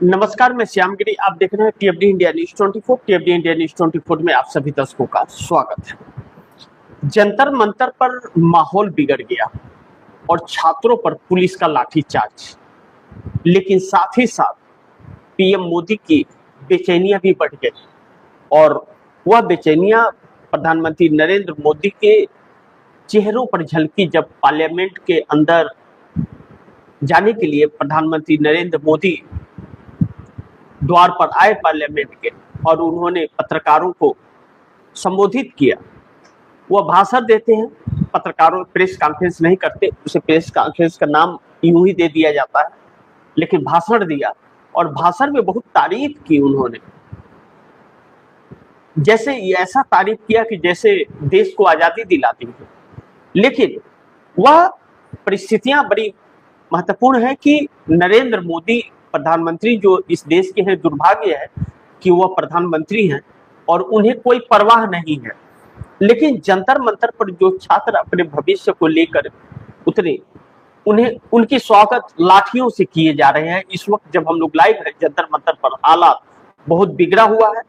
नमस्कार, मैं श्यामगिरी। आप देख रहे हैं टीएफडी इंडिया न्यूज 24। टीएफडी इंडिया न्यूज 24 में आप सभी दर्शकों का स्वागत है। जंतर मंतर पर माहौल बिगड़ गया और छात्रों पर पुलिस का लाठीचार्ज, लेकिन साथ ही साथ पीएम मोदी की बेचैनियां भी बढ़ गई और वह बेचैनियां प्रधानमंत्री नरेंद्र मोदी के चेहरों पर झलकी जब पार्लियामेंट के अंदर जाने के लिए प्रधानमंत्री नरेंद्र मोदी द्वार पर आए पार्लियामेंट के और उन्होंने पत्रकारों को संबोधित किया। वह भाषण देते हैं, पत्रकारों प्रेस कॉन्फ्रेंस नहीं करते, उसे प्रेस कॉन्फ्रेंस का नाम यूं ही दे दिया जाता है, लेकिन भाषण दिया और भाषण में बहुत तारीफ की उन्होंने। जैसे ऐसा तारीफ किया कि जैसे देश को आजादी दिला दी है। लेकिन वह परिस्थितियां बड़ी महत्वपूर्ण है कि नरेंद्र मोदी प्रधानमंत्री जो इस देश के हैं, दुर्भाग्य है कि वह प्रधानमंत्री हैं और उन्हें कोई परवाह नहीं है। लेकिन जंतर मंतर पर जो छात्र अपने भविष्य को लेकर उतरे, उन्हें उनकी स्वागत लाठियों से किए जा रहे हैं। इस वक्त जब हम लोग लाइव है, जंतर मंतर पर हालात बहुत बिगड़ा हुआ है,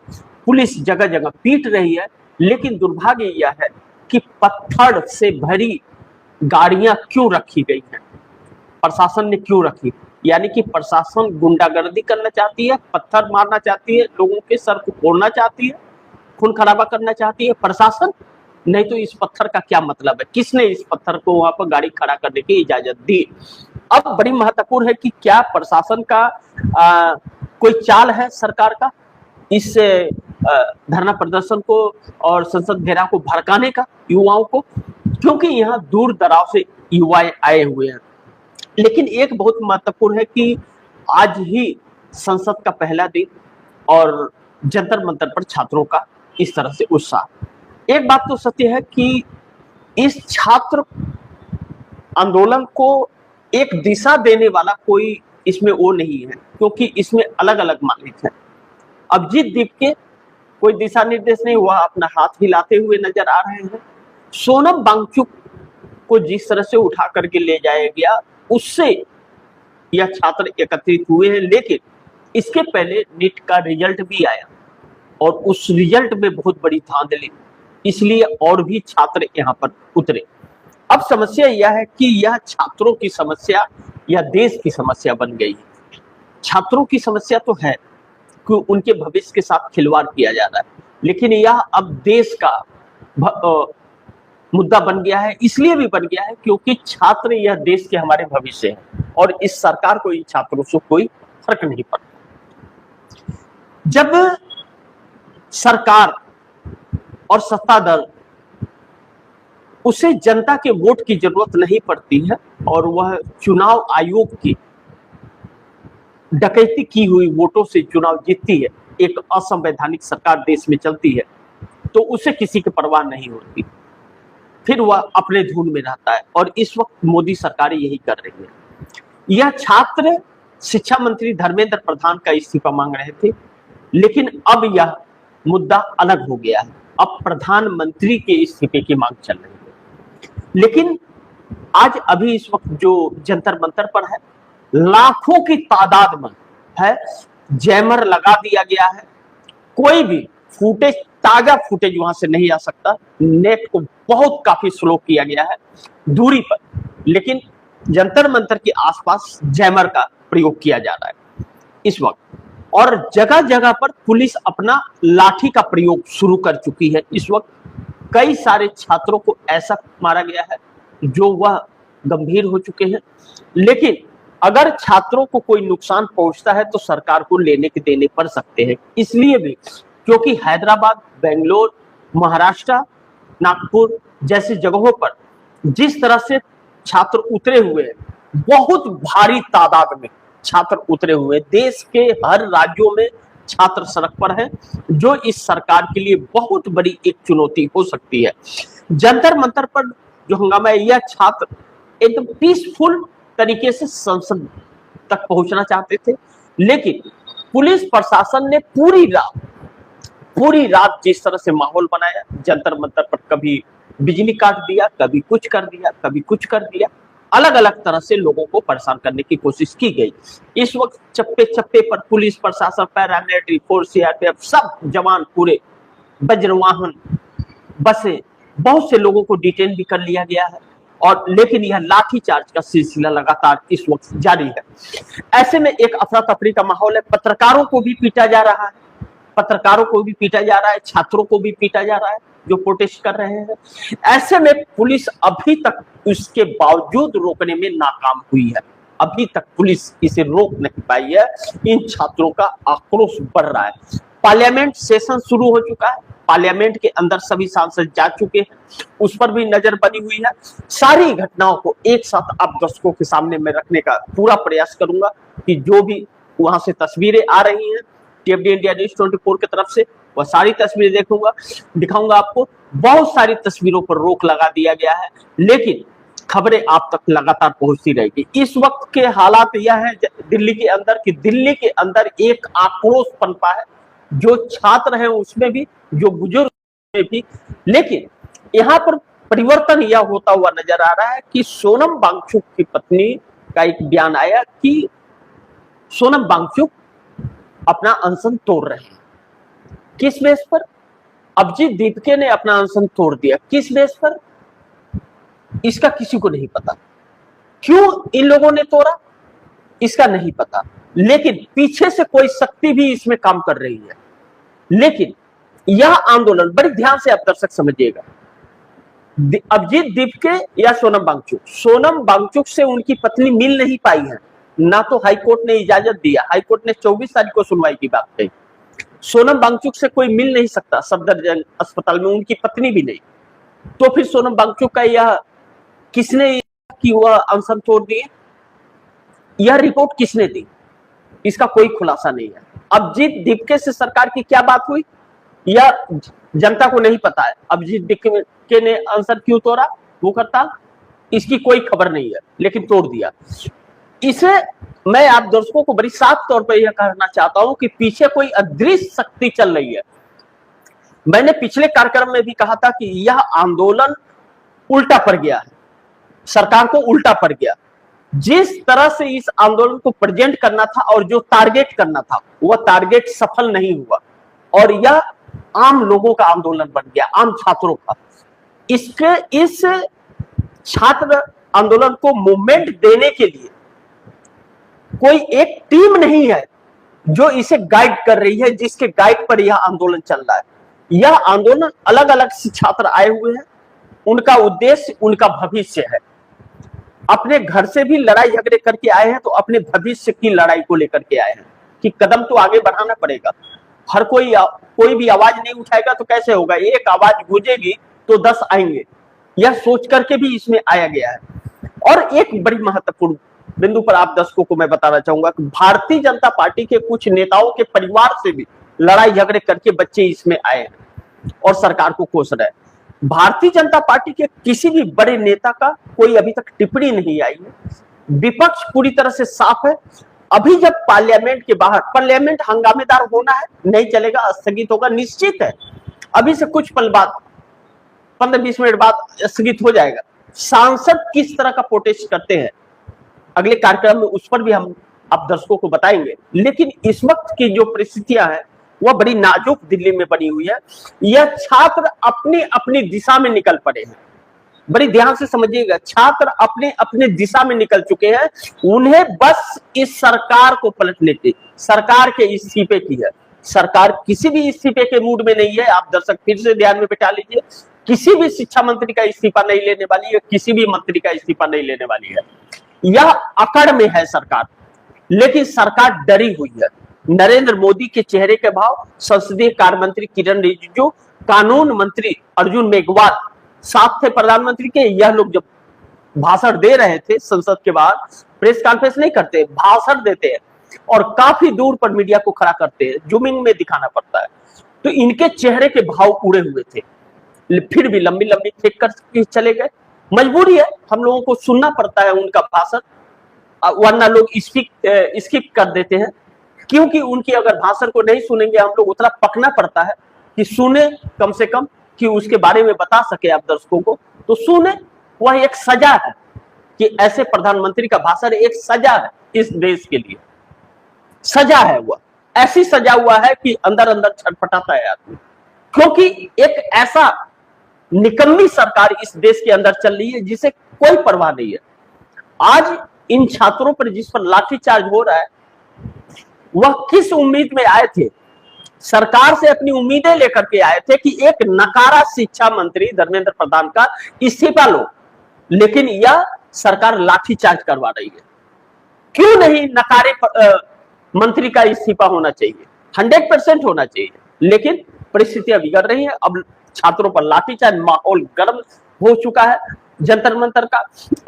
पुलिस जगह जगह पीट रही है। लेकिन दुर्भाग्य यह है कि पत्थर से भरी गाड़ियां क्यों रखी गई हैं, प्रशासन ने क्यों रखी? यानी कि प्रशासन गुंडागर्दी करना चाहती है, पत्थर मारना चाहती है, लोगों के सर को फोड़ना चाहती है, खून खराबा करना चाहती है प्रशासन। नहीं तो इस पत्थर का क्या मतलब है? किसने इस पत्थर को वहां पर गाड़ी खड़ा करने की इजाजत दी? अब बड़ी महत्वपूर्ण है कि क्या प्रशासन का कोई चाल है सरकार का इस धरना प्रदर्शन को और संसद घेराव को भड़काने का युवाओं को, क्योंकि यहाँ दूर दराज से युवा आए हुए हैं। लेकिन एक बहुत महत्वपूर्ण है कि आज ही संसद का पहला दिन और जंतर मंतर पर छात्रों का इस तरह से उत्साह। एक बात तो सत्य है कि इस छात्र आंदोलन को एक दिशा देने वाला कोई इसमें वो नहीं है, क्योंकि इसमें अलग अलग मालिक हैं। अभिजीत दीप के कोई दिशा निर्देश नहीं, वह अपना हाथ हिलाते हुए नजर आ रहे हैं। सोनम वांगचुक को जिस तरह से उठा करके ले जाया गया, उससे यह छात्र एकत्रित हुए हैं। लेकिन इसके पहले नीट का रिजल्ट भी आया और उस रिजल्ट में बहुत बड़ी धांधली, इसलिए और भी छात्र यहाँ पर उतरे। अब समस्या यह है कि यह छात्रों की समस्या या देश की समस्या बन गई है। छात्रों की समस्या तो है कि उनके भविष्य के साथ खिलवाड़ किया जा रहा है, लेकिन यह अब देश का मुद्दा बन गया है। इसलिए भी बन गया है क्योंकि छात्र यह देश के हमारे भविष्य हैं और इस सरकार को इन छात्रों से कोई फर्क नहीं पड़ता। जब सरकार और सत्ता दल उसे जनता के वोट की जरूरत नहीं पड़ती है और वह चुनाव आयोग की डकैती की हुई वोटों से चुनाव जीतती है, एक असंवैधानिक सरकार देश में चलती है, तो उसे किसी की परवाह नहीं होती, फिर वह अपने धुन में रहता है। और इस वक्त मोदी सरकार यही कर रही है। यह छात्र शिक्षा मंत्री धर्मेंद्र प्रधान का इस्तीफा मांग रहे थे, लेकिन अब यह मुद्दा अलग हो गया है। अब प्रधानमंत्री के इस्तीफे की मांग चल रही है। लेकिन आज अभी इस वक्त जो जंतर मंतर पर है, लाखों की तादाद में है, जैमर लगा दिया गया है। कोई भी फुटेज, ताजा फुटेज वहां से नहीं आ सकता। नेट को बहुत काफी स्लो किया गया है दूरी पर, लेकिन जंतर मंतर के आसपास जैमर का प्रयोग किया जा रहा है इस वक्त। और जगह जगह पर पुलिस अपना लाठी का प्रयोग शुरू कर चुकी है इस वक्त। कई सारे छात्रों को ऐसा मारा गया है जो वह गंभीर हो चुके हैं। लेकिन अगर छात्रों को कोई नुकसान पहुंचता है तो सरकार को लेने के देने पड़ सकते हैं, इसलिए भी क्योंकि हैदराबाद, बेंगलोर, महाराष्ट्र, नागपुर जैसी जगहों पर जिस तरह से छात्र उतरे हुए हैं, बहुत भारी तादाद में छात्र उतरे हुए हैं। देश के हर राज्यों में छात्र सड़क पर हैं, जो इस सरकार के लिए बहुत बड़ी एक चुनौती हो सकती है। जंतर मंतर पर जो हंगामा है, यह छात्र एकदम पीसफुल तरीके से संसद तक पहुंचना चाहते थे, लेकिन पुलिस प्रशासन ने पूरी रात जिस तरह से माहौल बनाया जंतर मंतर पर, कभी बिजली काट दिया, कभी कुछ कर दिया, कभी कुछ कर दिया, अलग अलग तरह से लोगों को परेशान करने की कोशिश की गई। इस वक्त चप्पे चप्पे पर पुलिस प्रशासन, पैरामिलिट्री फोर्स, सीआरपीएफ, सब जवान पूरे, वज्रवाहन, बसें, बहुत से लोगों को डिटेन भी कर लिया गया है। और लेकिन यह लाठीचार्ज का सिलसिला लगातार इस वक्त जारी है। ऐसे में एक अफरा तफरी का माहौल है। पत्रकारों को भी पीटा जा रहा है, पत्रकारों को भी पीटा जा रहा है, छात्रों को भी पीटा जा रहा है जो प्रोटेस्ट कर रहे हैं। ऐसे में पुलिस अभी तक इसके बावजूद रोकने में नाकाम हुई है। अभी तक पुलिस इसे रोक नहीं पाई है। इन छात्रों का आक्रोश बढ़ रहा है। पार्लियामेंट सेशन शुरू हो चुका है, पार्लियामेंट के अंदर सभी सांसद जा चुके हैं, उस पर भी नजर बनी हुई है। सारी घटनाओं को एक साथ आप दर्शकों के सामने में रखने का पूरा प्रयास करूंगा कि जो भी वहां से तस्वीरें आ रही हैं टीएफडी इंडिया न्यूज 24 की तरफ से, वह सारी तस्वीरें देखूंगा, दिखाऊंगा आपको। बहुत सारी तस्वीरों पर रोक लगा दिया गया है, लेकिन खबरें आप तक लगातार पहुंचती रहेगी। इस वक्त के हालात यह है दिल्ली के अंदर कि दिल्ली के अंदर एक आक्रोश पनपा है, जो छात्र हैं उसमें भी, जो बुजुर्ग में भी। लेकिन यहाँ पर परिवर्तन यह होता हुआ नजर आ रहा है कि सोनम वांगचुक की पत्नी का एक बयान आया कि सोनम वांगचुक अपना अनशन तोड़ रहे हैं। किस बेस पर? अभिजीत दीपके ने अपना अनशन तोड़ दिया। किस बेस पर? इसका किसी को नहीं पता। क्यों इन लोगों ने तोड़ा, इसका नहीं पता, लेकिन पीछे से कोई शक्ति भी इसमें काम कर रही है। लेकिन यह आंदोलन, बड़ी ध्यान से आप दर्शक समझिएगा, अभिजीत दीपके या सोनम वांगचुक से उनकी पत्नी मिल नहीं पाई है, ना तो हाईकोर्ट ने इजाजत दिया। हाईकोर्ट ने 24 तारीख को सुनवाई की बात कही। सोनम वांगचुक से कोई मिल नहीं सकता सफदरजंग अस्पताल में, उनकी पत्नी भी नहीं। तो फिर सोनम वांगचुक का यह किसने कि वह अनशन तोड़ दिए, यह रिपोर्ट किसने दी, इसका कोई खुलासा नहीं है। अभिजीत दीपके से सरकार की क्या बात हुई, यह जनता को नहीं पता है। अभिजीत दीपके ने अनशन क्यों तोड़ा, भूख हड़ताल, इसकी कोई खबर नहीं है, लेकिन तोड़ दिया। इसे मैं आप दर्शकों को बड़ी साफ तौर पर यह कहना चाहता हूं कि पीछे कोई अदृश्य शक्ति चल रही है। मैंने पिछले कार्यक्रम में भी कहा था कि यह आंदोलन उल्टा पड़ गया है, सरकार को उल्टा पड़ गया। जिस तरह से इस आंदोलन को प्रेजेंट करना था और जो टारगेट करना था, वह टारगेट सफल नहीं हुआ और यह आम लोगों का आंदोलन बन गया, आम छात्रों का। इस छात्र आंदोलन को मूवमेंट देने के लिए कोई एक टीम नहीं है जो इसे गाइड कर रही है, जिसके गाइड पर यह आंदोलन चल रहा है। यह आंदोलन अलग अलग से छात्र आए हुए हैं, उनका उद्देश्य उनका भविष्य है। अपने घर से भी लड़ाई झगड़े करके आए हैं, तो अपने भविष्य की लड़ाई को लेकर के आए हैं कि कदम तो आगे बढ़ाना पड़ेगा। हर कोई भी आवाज नहीं उठाएगा तो कैसे होगा, एक आवाज गूंजेगी तो 10 आएंगे, यह सोच करके भी इसमें आया गया है। और एक बड़ी महत्वपूर्ण बिंदु पर आप दर्शकों को मैं बताना चाहूंगा कि भारतीय जनता पार्टी के कुछ नेताओं के परिवार से भी लड़ाई झगड़े करके बच्चे इसमें आए हैं और सरकार को कोस रहे हैं। भारतीय जनता पार्टी के किसी भी बड़े नेता का कोई अभी तक टिप्पणी नहीं आई है। विपक्ष पूरी तरह से साफ है। अभी जब पार्लियामेंट के बाहर, पार्लियामेंट हंगामेदार होना है, नहीं चलेगा, स्थगित होगा, निश्चित है। अभी से कुछ पल बाद, 15-20 मिनट बाद स्थगित हो जाएगा। सांसद किस तरह का प्रोटेस्ट करते हैं अगले कार्यक्रम में, उस पर भी हम आप दर्शकों को बताएंगे। लेकिन इस वक्त की जो परिस्थितियां हैं वह बड़ी नाजुक दिल्ली में बनी हुई है। यह छात्र अपनी अपनी दिशा में निकल पड़े हैं। बड़ी ध्यान से समझिएगा, छात्र अपने अपने दिशा में निकल चुके हैं। उन्हें बस इस सरकार को पलटने की, सरकार के इस्तीफे की है। सरकार किसी भी इस्तीफे के मूड में नहीं है। आप दर्शक फिर से ध्यान में बिठा लीजिए, किसी भी शिक्षा मंत्री का इस्तीफा नहीं लेने वाली है, किसी भी मंत्री का इस्तीफा नहीं लेने वाली है। यह अकड़ में है सरकार, लेकिन सरकार डरी हुई है। नरेंद्र मोदी के चेहरे के भाव, संसदीय कार्य मंत्री किरण रिजिजू, कानून मंत्री अर्जुन मेघवाल साथ थे प्रधानमंत्री के। यह लोग जब भाषण दे रहे थे संसद के बाहर, प्रेस कॉन्फ्रेंस नहीं करते, भाषण देते हैं और काफी दूर पर मीडिया को खड़ा करते हैं, जूमिंग में दिखाना पड़ता है। तो इनके चेहरे के भाव उड़े हुए थे, फिर भी लंबी लंबी फेंक कर चले गए। मजबूरी है, हम लोगों को सुनना पड़ता है उनका भाषण, वरना लोग स्किप कर देते हैं। क्योंकि उनकी अगर भाषण को नहीं सुनेंगे हम लोग, उतना पकना पड़ता है कि सुने कम से कम, कि उसके बारे में बता सके आप दर्शकों को, तो सुने। वह एक सजा है कि ऐसे प्रधानमंत्री का भाषण एक सजा है इस देश के लिए, सजा है। वह ऐसी सजा हुआ है कि अंदर अंदर छटपटाता है आदमी, क्योंकि एक ऐसा निकम्मी सरकार इस देश के अंदर चल रही है जिसे कोई परवाह नहीं है। आज इन छात्रों पर जिस पर लाठीचार्ज हो रहा है, वह किस उम्मीद में आए थे? सरकार से अपनी उम्मीदें लेकर के आए थे कि एक नकारा शिक्षा मंत्री धर्मेंद्र प्रधान का इस्तीफा लो, लेकिन यह सरकार लाठीचार्ज करवा रही है। क्यों नहीं नकारे मंत्री का इस्तीफा होना चाहिए, 100% होना चाहिए, लेकिन परिस्थितियां बिगड़ रही है। अब छात्रों पर लाठीचार्ज, माहौल गर्म हो चुका है जंतर मंतर का,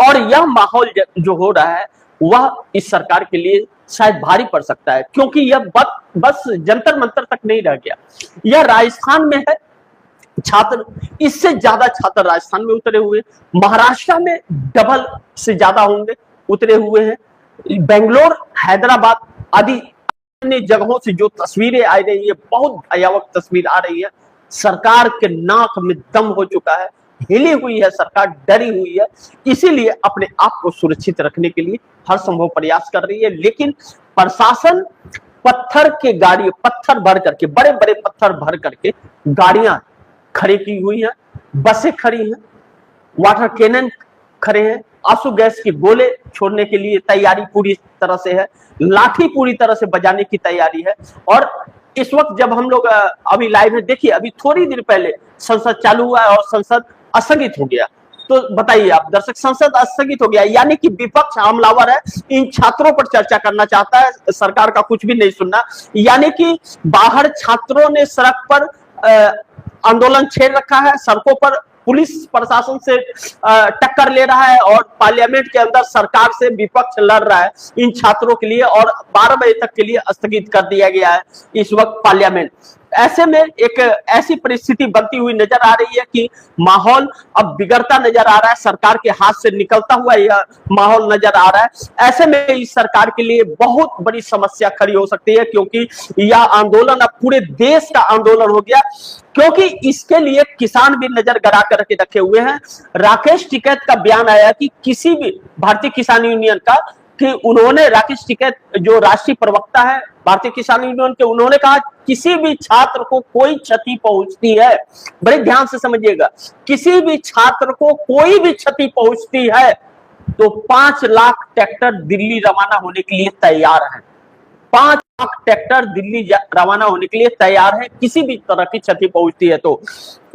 और यह माहौल जो हो रहा है वह इस सरकार के लिए शायद भारी पड़ सकता है, क्योंकि यह बस जंतर मंतर तक नहीं रह गया। यह राजस्थान में है, छात्र इससे ज्यादा छात्र राजस्थान में उतरे हुए, महाराष्ट्र में डबल से ज्यादा होंगे उतरे हुए हैं, बेंगलोर, हैदराबाद आदि अन्य जगहों से जो तस्वीरें आ रही है, बहुत भयावह तस्वीर आ रही है। सरकार के नाक में दम हो चुका है, हिली हुई है सरकार, डरी हुई है, इसीलिए अपने आप को सुरक्षित रखने के लिए हर संभव प्रयास कर रही है। लेकिन प्रशासन पत्थर भर करके, बड़े बड़े पत्थर भर करके गाड़ियां खड़ी की हुई हैं, बसें खड़ी हैं, वाटर कैनन खड़े हैं, आंसू गैस के गोले छोड़ने के लिए तैयारी पूरी तरह से है, लाठी पूरी तरह से बजाने की तैयारी है। और इस वक्त जब हम लोग अभी लाइव है, देखिए अभी थोड़ी देर पहले संसद चालू हुआ है और संसद स्थगित हो गया। तो बताइए आप दर्शक, संसद स्थगित हो गया, यानी कि विपक्ष हमलावर है, इन छात्रों पर चर्चा करना चाहता है, सरकार का कुछ भी नहीं सुनना। यानी कि बाहर छात्रों ने सड़क पर आंदोलन छेड़ रखा है, सड़कों पर पुलिस प्रशासन से टक्कर ले रहा है, और पार्लियामेंट के अंदर सरकार से विपक्ष लड़ रहा है इन छात्रों के लिए, और 12 बजे तक के लिए स्थगित कर दिया गया है इस वक्त पार्लियामेंट। ऐसे में एक ऐसी परिस्थिति बनती हुई नजर आ रही है कि माहौल अब बिगड़ता नजर आ रहा है, सरकार के हाथ से निकलता हुआ यह माहौल नजर आ रहा है। ऐसे में इस सरकार के लिए बहुत बड़ी समस्या खड़ी हो सकती है, क्योंकि यह आंदोलन अब पूरे देश का आंदोलन हो गया, क्योंकि इसके लिए किसान भी नजर गड़ा करके रखे हुए हैं। राकेश टिकैत का बयान आया कि किसी भी भारतीय किसान यूनियन का, कि उन्होंने, राकेश टिकैत जो राष्ट्रीय प्रवक्ता है भारतीय किसान यूनियन के, उन्होंने कहा किसी भी छात्र को कोई क्षति पहुंचती है, बड़े ध्यान से समझिएगा, किसी भी छात्र को कोई भी क्षति पहुंचती है तो 5 लाख ट्रैक्टर दिल्ली रवाना होने के लिए तैयार है। 5 लाख ट्रैक्टर दिल्ली रवाना होने के लिए तैयार है किसी भी तरह की क्षति पहुंचती है तो।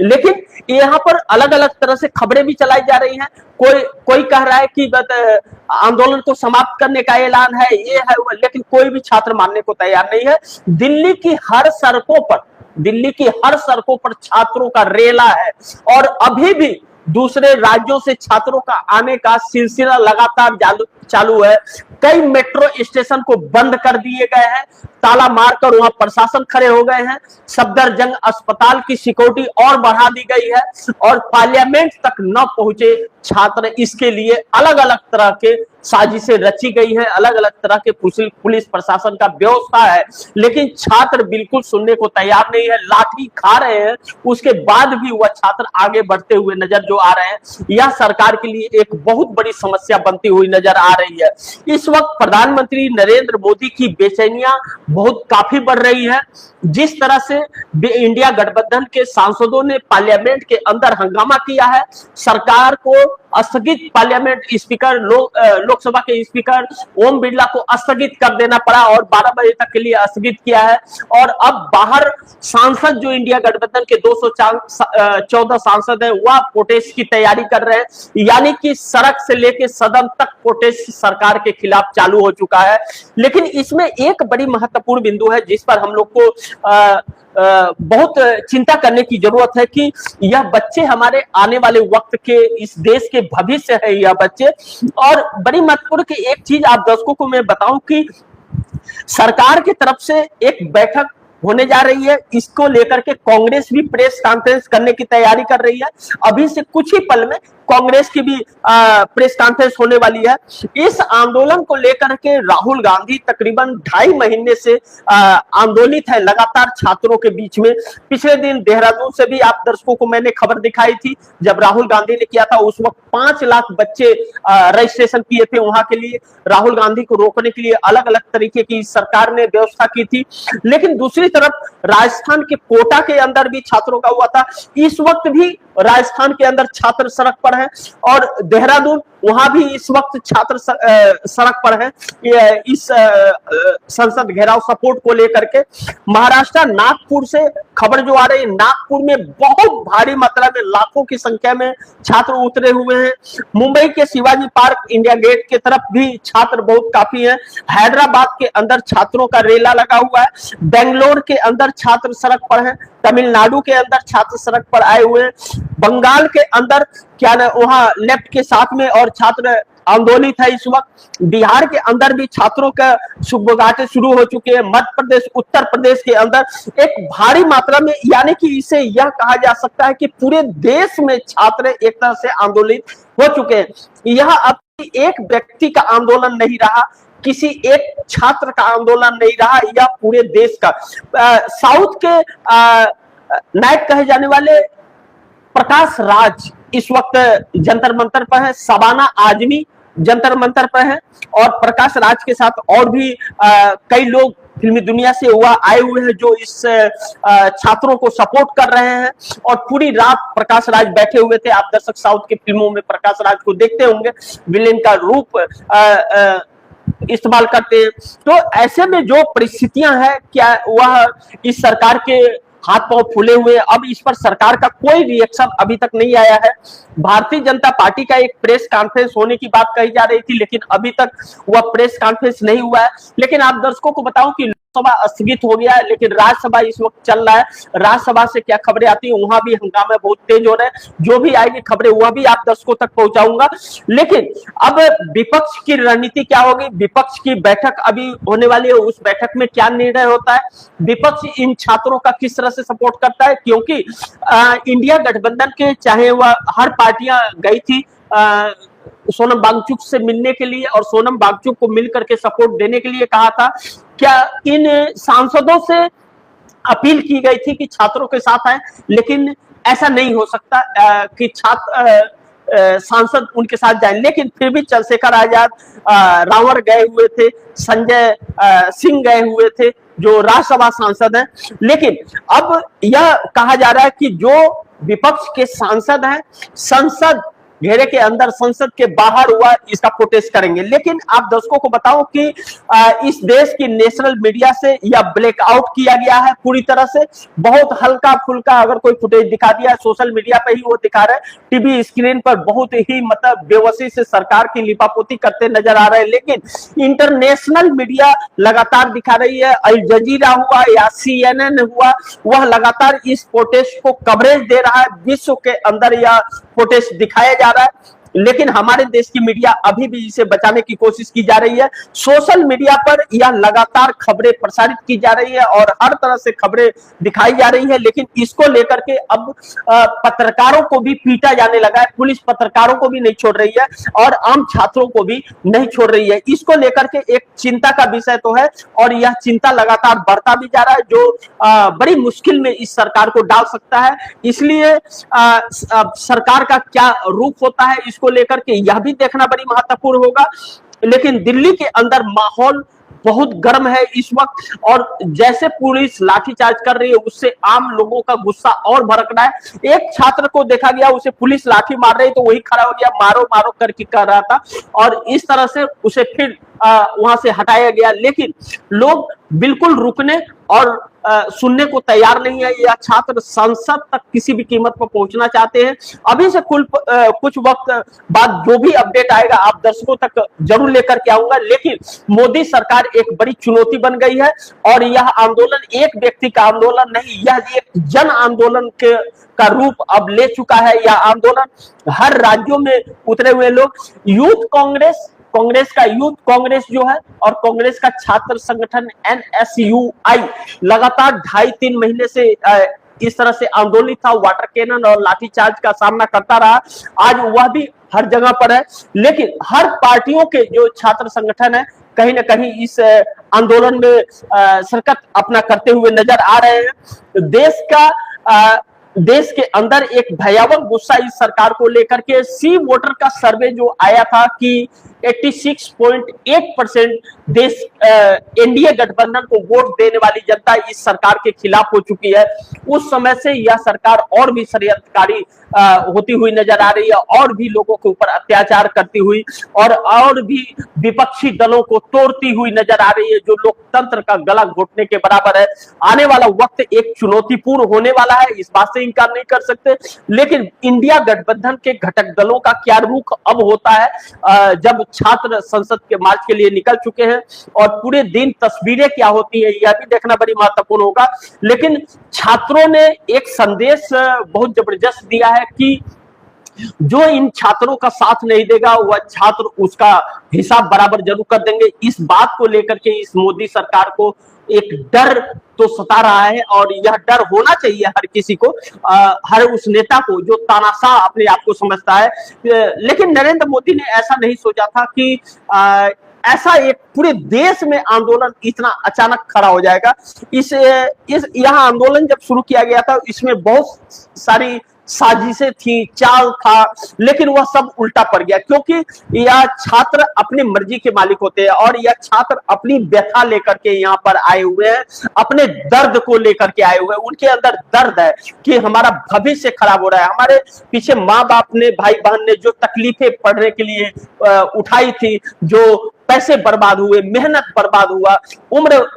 लेकिन यहाँ पर अलग अलग तरह से खबरें भी चलाई जा रही हैं। कोई कह रहा है कि आंदोलन को समाप्त करने का ऐलान है, ये है, लेकिन कोई भी छात्र मानने को तैयार नहीं है। दिल्ली की हर सड़कों पर छात्रों का रेला है, और अभी भी दूसरे राज्यों से छात्रों का आने का सिलसिला लगातार चालू है। कई मेट्रो स्टेशन को बंद कर दिए गए हैं, ताला मारकर वहां प्रशासन खड़े हो गए हैं। सफदरजंग अस्पताल की सिक्योरिटी और बढ़ा दी गई है, और पार्लियामेंट तक न पहुंचे छात्र, इसके लिए अलग अलग तरह के साजिशें रची गई हैं, अलग अलग तरह के पुलिस प्रशासन का व्यवस्था है, लेकिन छात्र बिल्कुल सुनने को तैयार नहीं है, लाठी खा रहे हैं, उसके बाद भी वह छात्र आगे बढ़ते हुए नजर जो आ रहे हैं। यह सरकार के लिए एक बहुत बड़ी समस्या बनती हुई नजर आ रही है। इस वक्त प्रधानमंत्री नरेंद्र मोदी की बेचैनियां बहुत काफी बढ़ रही है। जिस तरह से इंडिया गठबंधन के सांसदों ने पार्लियामेंट के अंदर हंगामा किया है, सरकार को स्थगित, पार्लियामेंट स्पीकर लोकसभा के स्पीकर ओम बिरला को स्थगित कर देना पड़ा, और 12 बजे तक के लिए स्थगित किया है। और अब बाहर सांसद जो इंडिया गठबंधन के 214 सांसद हैं, वह प्रोटेस्ट की तैयारी कर रहे हैं, यानी कि सड़क से लेकर सदन तक प्रोटेस्ट सरकार के खिलाफ चालू हो चुका है। लेकिन इसमें एक बड़ी महत्वपूर्ण बिंदु है जिस पर हम लोग को बहुत चिंता करने की जरूरत है, कि यह बच्चे हमारे आने वाले वक्त के, इस देश के भविष्य है यह बच्चे। और बड़ी महत्वपूर्ण की एक चीज आप दर्शकों को मैं बताऊं कि सरकार की तरफ से एक बैठक होने जा रही है, इसको लेकर के कांग्रेस भी प्रेस कॉन्फ्रेंस करने की तैयारी कर रही है। अभी से कुछ ही पल में कांग्रेस की भी प्रेस कॉन्फ्रेंस होने वाली है। इस आंदोलन को लेकर के राहुल गांधी तकरीबन 2.5 महीने से आंदोलित है लगातार छात्रों के बीच में। पिछले दिन देहरादून से भी आप दर्शकों को मैंने खबर दिखाई थी, जब राहुल गांधी ने किया था उस वक्त 5 लाख बच्चे रजिस्ट्रेशन किए थे वहां के लिए। राहुल गांधी को रोकने के लिए अलग अलग तरीके की सरकार ने व्यवस्था की थी। लेकिन दूसरी तरफ राजस्थान के कोटा के अंदर भी छात्रों का हुआ था। इस वक्त भी राजस्थान के अंदर छात्र सड़क पर हैं और देहरादून वहां भी इस वक्त छात्र सड़क पर हैं इस संसद घेराव सपोर्ट को लेकर के। महाराष्ट्र नागपुर से खबर जो आ रही है, नागपुर में बहुत भारी मात्रा में लाखों की संख्या में छात्र उतरे हुए हैं। मुंबई के शिवाजी पार्क इंडिया गेट की तरफ भी छात्र बहुत काफी हैं। हैदराबाद के अंदर छात्रों का रेला लगा हुआ है। बेंगलोर के अंदर छात्र सड़क पर हैं। तमिलनाडु के अंदर छात्र सड़क पर आए हुए हैं। बंगाल के अंदर क्या ना वहां लेफ्ट के साथ में और छात्र आंदोलित है इस वक्त। बिहार के अंदर भी छात्रों का सुबगाटे शुरू हो चुके हैं। मध्य प्रदेश, उत्तर प्रदेश के अंदर एक भारी मात्रा में, यानी कि इसे यह कहा जा सकता है कि पूरे देश में छात्र एक तरह से आंदोलित हो चुके हैं। यह अब एक व्यक्ति का आंदोलन नहीं रहा, किसी एक छात्र का आंदोलन नहीं रहा, यह पूरे देश का। साउथ के नायक कहे जाने वाले प्रकाश राज इस वक्त जंतर मंतर पर है। शबाना आजमी जंतर मंतर पर है और प्रकाश राज के साथ और भी कई लोग फिल्मी दुनिया से आए हुए हैं जो इस छात्रों को सपोर्ट कर रहे हैं। और पूरी रात प्रकाश राज बैठे हुए थे। आप दर्शक साउथ की फिल्मों में प्रकाश राज को देखते होंगे, विलेन का रूप इस्तेमाल करते हैं। तो ऐसे में जो परिस्थितियां हैं, क्या वह इस सरकार के हाथ पांव फूले हुए। अब इस पर सरकार का कोई रिएक्शन अभी तक नहीं आया है। भारतीय जनता पार्टी का एक प्रेस कॉन्फ्रेंस होने की बात कही जा रही थी, लेकिन अभी तक वह प्रेस कॉन्फ्रेंस नहीं हुआ है। लेकिन आप दर्शकों को बताऊं कि लोकसभा स्थगित हो गया है, लेकिन राज्यसभा इस वक्त चल रहा है। राज्यसभा से क्या खबरें आती है, वहां भी हंगामे बहुत तेज हो रहे हैं। जो भी आएगी खबरें वह भी आप दर्शकों तक पहुंचाऊंगा। लेकिन अब विपक्ष की रणनीति क्या होगी, विपक्ष की बैठक अभी होने वाली है, उस बैठक में क्या निर्णय होता है, विपक्ष इन छात्रों का किस तरह से सपोर्ट करता है। क्योंकि इंडिया गठबंधन के चाहे वह हर पार्टियां गई थी सोनम वांगचुक से मिलने के लिए और सोनम वांगचुक को मिलकर के सपोर्ट देने के लिए कहा था। क्या इन सांसदों से अपील की गई थी कि छात्रों के साथ आए, लेकिन ऐसा नहीं हो सकता कि छात्र सांसद उनके साथ जाएं। लेकिन फिर भी चंद्रशेखर आजाद रावण गए हुए थे, संजय सिंह गए हुए थे जो राज्यसभा सांसद हैं। लेकिन अब यह कहा जा रहा है कि जो विपक्ष के सांसद हैं संसद घेरे के अंदर, संसद के बाहर हुआ इसका प्रोटेस्ट करेंगे। लेकिन आप दर्शकों को बताओ कि इस देश की नेशनल मीडिया से यह ब्लैकआउट किया गया है पूरी तरह से। बहुत हल्का फुल्का अगर कोई फुटेज दिखा दिया, सोशल मीडिया पे ही वो दिखा रहे हैं, टीवी स्क्रीन पर बहुत ही मतलब बेवसी से सरकार की लिपापोती करते नजर आ रहे हैं। लेकिन इंटरनेशनल मीडिया लगातार दिखा रही है। अल जजीरा हुआ या CNN हुआ, वह लगातार इस प्रोटेस्ट को कवरेज दे रहा है। विश्व के अंदर यह प्रोटेस्ट दिखाया जा रहा है। लेकिन हमारे देश की मीडिया अभी भी इसे बचाने की कोशिश की जा रही है। सोशल मीडिया पर यह लगातार खबरें प्रसारित की जा रही है और हर तरह से खबरें दिखाई जा रही है। लेकिन इसको लेकर के अब पत्रकारों को भी पीटा जाने लगा है। पुलिस पत्रकारों को भी नहीं छोड़ रही है और आम छात्रों को भी नहीं छोड़ रही है। इसको लेकर के एक चिंता का विषय तो है और यह चिंता लगातार बढ़ता भी जा रहा है, जो बड़ी मुश्किल में इस सरकार को डाल सकता है। इसलिए सरकार का क्या रूप होता है को लेकर के यह भी देखना बड़ी महत्वपूर्ण होगा। लेकिन दिल्ली के अंदर माहौल बहुत गर्म है इस वक्त और जैसे पुलिस लाठीचार्ज कर रही है उससे आम लोगों का गुस्सा और भड़क रहा है। एक छात्र को देखा गया, उसे पुलिस लाठी मार रही तो वही खड़ा हो गया, मारो मारो करके कर रहा था और इस तरह से उसे फिर वहां से हटाया गया। लेकिन लोग बिल्कुल रुकने और सुनने को तैयार नहीं है। यह छात्र संसद तक किसी भी कीमत पर पहुंचना चाहते हैं। अभी से कुछ वक्त बाद जो भी अपडेट आएगा आप दर्शकों तक जरूर लेकर के आऊंगा। लेकिन मोदी सरकार एक बड़ी चुनौती बन गई है और यह आंदोलन एक व्यक्ति का आंदोलन नहीं, यह एक जन आंदोलन का रूप अब ले चुका है। यह आंदोलन हर राज्यों में उतरे हुए लोग, यूथ कांग्रेस का यूथ कांग्रेस जो है और कांग्रेस का छात्र संगठन NSUI लगातार 2.5-3 महीने से इस तरह से आंदोलित था, वाटर कैनन और लाठीचार्ज का सामना करता रहा, आज वह भी हर जगह पर है। लेकिन हर पार्टियों के जो छात्र संगठन है कहीं ना कहीं इस आंदोलन में शिरकत अपना करते हुए नजर आ रहे हैं। देश के अंदर एक भयावह गुस्सा इस सरकार को लेकर के सी वोटर का सर्वे जो आया था कि 86.8% देश एनडीए गठबंधन को वोट देने वाली जनता इस सरकार के खिलाफ हो चुकी है। उस समय से यह सरकार और भी षड्यंत्रकारी होती हुई नजर आ रही है, और भी लोगों के ऊपर अत्याचार करती हुई और भी विपक्षी दलों को तोड़ती हुई नजर आ रही है, जो लोकतंत्र का गला घोटने के बराबर है। आने वाला वक्त एक चुनौतीपूर्ण होने वाला है, इस बात से इनकार नहीं कर सकते। लेकिन इंडिया गठबंधन के घटक दलों का क्या रुख अब होता है जब छात्र संसद के मार्च के लिए निकल चुके हैं, और पूरे दिन तस्वीरें क्या होती है यह भी देखना बड़ी महत्वपूर्ण होगा। लेकिन छात्रों ने एक संदेश बहुत जबरदस्त दिया है कि जो इन छात्रों का साथ नहीं देगा वह छात्र उसका हिसाब बराबर जरूर कर देंगे। इस बात को लेकर के इस मोदी सरकार को एक डर तो सता रहा है, और यह डर होना चाहिए हर किसी को, हर उस नेता को जो तानाशाह अपने आप को समझता है। लेकिन नरेंद्र मोदी ने ऐसा नहीं सोचा था कि ऐसा एक पूरे देश में आंदोलन इतना अचानक खड़ा हो जाएगा। यहाँ आंदोलन जब शुरू किया गया था इसमें बहुत सारी साजिशें थी, चाल था, लेकिन वह सब उल्टा पड़ गया, क्योंकि यह छात्र अपनी मर्जी के मालिक होते हैं, और यह छात्र अपनी व्यथा लेकर के यहाँ पर आए हुए हैं, अपने दर्द को लेकर के आए हुए हैं। उनके अंदर दर्द है कि हमारा भविष्य खराब हो रहा है, हमारे पीछे माँ बाप ने, भाई बहन ने जो तकलीफें पढ़ने के लिए उठाई थी, जो पैसे बर्बाद हुए, मेहनत बर्बाद हुआ, उम्र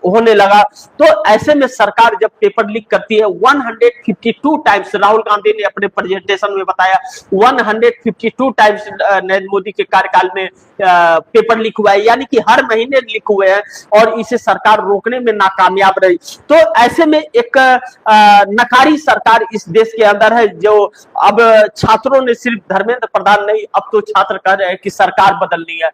होने लगा, तो ऐसे में सरकार जब पेपर लीक करती है 152 टाइम्स, राहुल गांधी ने अपने प्रेजेंटेशन में बताया 152 टाइम्स नरेंद्र मोदी के कार्यकाल में पेपर लीक हुआ है, यानी कि हर महीने लीक हुए हैं, और इसे सरकार रोकने में नाकामयाब रही। तो ऐसे में एक नकारी सरकार इस देश के अंदर है, जो अब छात्रों ने सिर्फ धर्मेंद्र प्रधान नहीं, अब तो छात्र कह रहे हैं कि सरकार बदलनी है,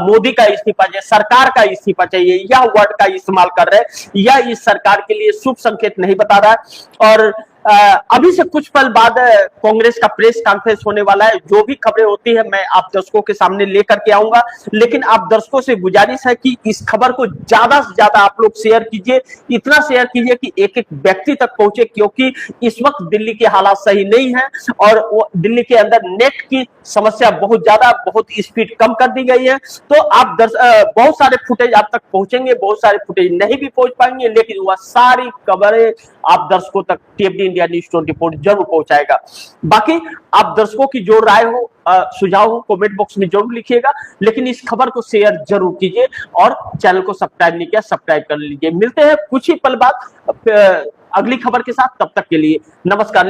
मोदी का इस्तीफा चाहिए, सरकार का इस्तीफा चाहिए, यह वर्ड का इस्तेमाल कर रहे हैं। यह इस सरकार के लिए शुभ संकेत नहीं बता रहा है। और अभी से कुछ पल बाद कांग्रेस का प्रेस कॉन्फ्रेंस होने वाला है। जो भी खबरें होती है मैं आप दर्शकों के सामने लेकर के आऊंगा, लेकिन आप दर्शकों से गुजारिश है कि इस खबर को ज्यादा से ज्यादा आप लोग शेयर कीजिए, इतना शेयर कीजिए कि एक एक व्यक्ति तक पहुंचे, क्योंकि इस वक्त दिल्ली के हालात सही नहीं है, और वो दिल्ली के अंदर नेट की समस्या बहुत ज्यादा, बहुत स्पीड कम कर दी गई है। तो आप बहुत सारे फुटेज आप तक पहुंचेंगे, बहुत सारे फुटेज नहीं भी पहुंच पाएंगे, लेकिन वह सारी खबरें आप दर्शकों तक टीएफडी इंडिया न्यूज़ 24 जरूर पहुंचाएगा। बाकी आप दर्शकों की जो राय हो, सुझाव हो, कमेंट बॉक्स में जरूर लिखिएगा, लेकिन इस खबर को शेयर जरूर कीजिए, और चैनल को सब्सक्राइब नहीं किया सब्सक्राइब कर लीजिए। मिलते हैं कुछ ही पल बाद अगली खबर के साथ, तब तक के लिए नमस्कार।